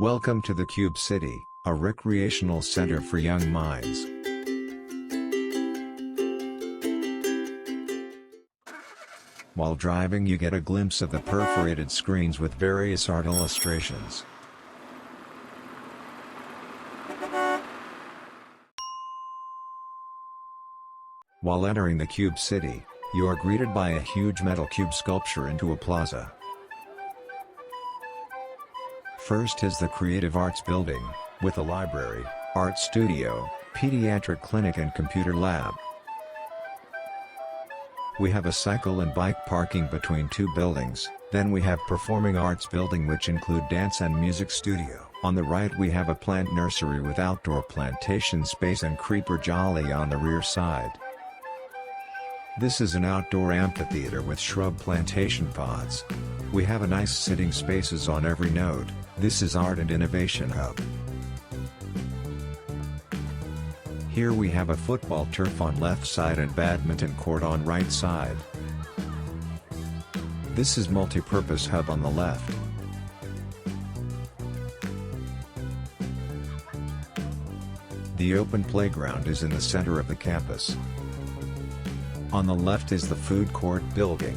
Welcome to the Cube City, a recreational center for young minds. While driving you get a glimpse of the perforated screens with various art illustrations. While entering the Cube City, you are greeted by a huge metal cube sculpture into a plaza. First is the Creative Arts Building, with a library, art studio, pediatric clinic and computer lab. We have a cycle and bike parking between two buildings, then we have Performing Arts Building which include dance and music studio. On the right we have a plant nursery with outdoor plantation space and creeper jolly on the rear side. This is an outdoor amphitheater with shrub plantation pods. We have a nice sitting spaces on every node. This is Art and Innovation Hub. Here we have a football turf on left side and badminton court on right side. This is multi-purpose hub on the left. The open playground is in the center of the campus. On the left is the food court building,